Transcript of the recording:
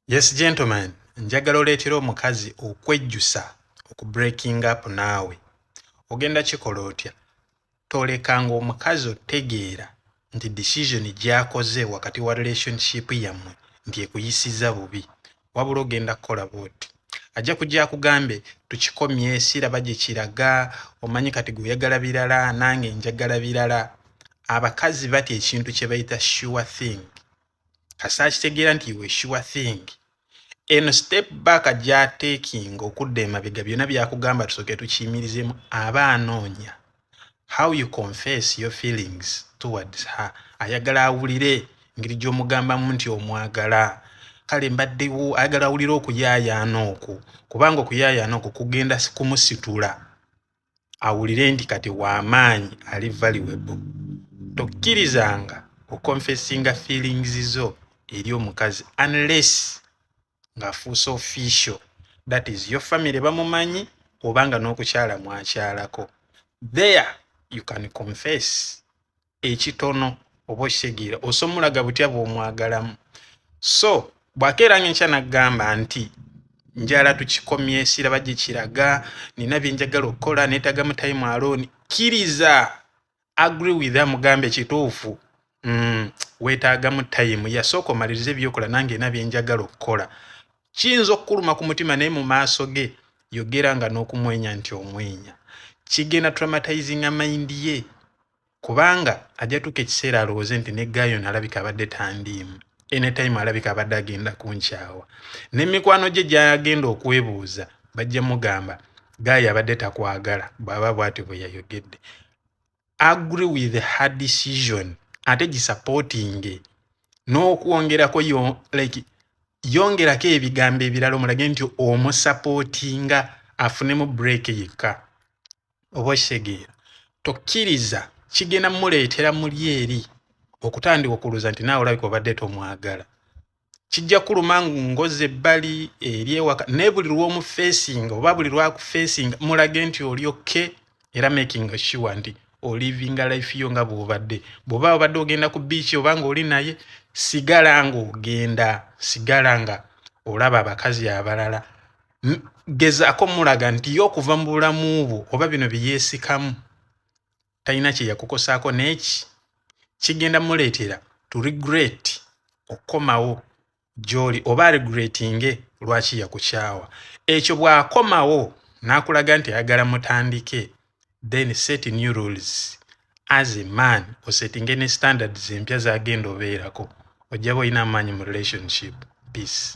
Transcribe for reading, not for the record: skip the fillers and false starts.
Yes gentlemen, njagala oleetera omukazi okwejjusa breaking up naawe. Ogenda kikola otya? Tolekanga omukazi otegeera nti decision gy'akoze wakati wa relationship yammwe nti ekuyisiza bubi. Wabula ogenda kukola bw'oti. Ajja kujja akugambe tukikomye siraba gye kiraga, omanyi kati gw'oyagala birala nange njagala birala. Abakazi batya ekintu kye bayita sure thing. Kasa kitegeera nti iwe sure thing. Eno step back ajja taking okudda emabega byonna byakugamba tusooke tukiyimirizemu aba anoonya how you confess your feelings towards her. Ayagala awulire ngeri gy'omugambamu nti omwagala. Kale mbaddewo ayagala awulire okuyaayaana okwo, kubanga okuyaayaana okwo kugenda kumusitula awulire nti kati w'amaanyi ali valuable. Tokkirizanga okonfessinga feelings zo eri omukazi unless ng'afuuse official, that is your family bamumanyi obanga n'okukyala mwakyalako. There you can confess ekitono oba okitegeera osomulaga butya bw'omwagalamu. So bw'akeera ng'enkya n'aggamba nti njala tukikomye siraba gye kiraga, nina bye njagala okukola neetaaga mu time alone, kkiriza agree with her mugambe kituufu. Weetaaga mu time yasooka omalirize ebyokola nange ena bye njagala okukola. Kiyinza okukuluma ku mutima naye mu maaso ge yogera nga n'okumwenya nti omwenya. Kigenda traumatizinga mind ye kubanga ajja tuuka ekiseera alowooze nti ne gaayo alabika abadde tandiimu. Anytime alabika abadde agenda kunkyawa. N'emikwano gye gy'agenda okwebuuza bajja mugamba gaayo abadde takwagala bw'aba bw'atyo bwe yayogedde. Agree with her decision ate gisupporting n'okwongerako yongerako ebigambo ebirala omulage nti omusapootinga afunemu break yekka. Oba okitegeera tokkiriza kigenda muleetera muli eri okutandika okulooza nti naawe olabika obadde tomwagala. Kijja kuluma ngoze ebbali eri ewaka naye buli lw'omufeesinga oba buli lwakufeesinga mulage nti oli okay era making sure nti olivinga life yo nga bw'obadde. Bw'oba obadde ogenda ku beach obanga oli naye sigala ng'ogenda, sigala nga olaba abakazi abalala. Gezaako mulaga nti yo okuva mu bulamu bwo oba bino bye yeesikamu talina kye yakukosaako n'eki kigenda muleetera to regret okukomawo gy'oli oba regretting lwaki yakukyawa. Ekyo bw'akomawo n'akulaga nti ayagala mutandike, then set new rules as a man osettinge ne standards empya z'agenda obeerako. Ojja ba olina amaanyi mu relationship. Peace.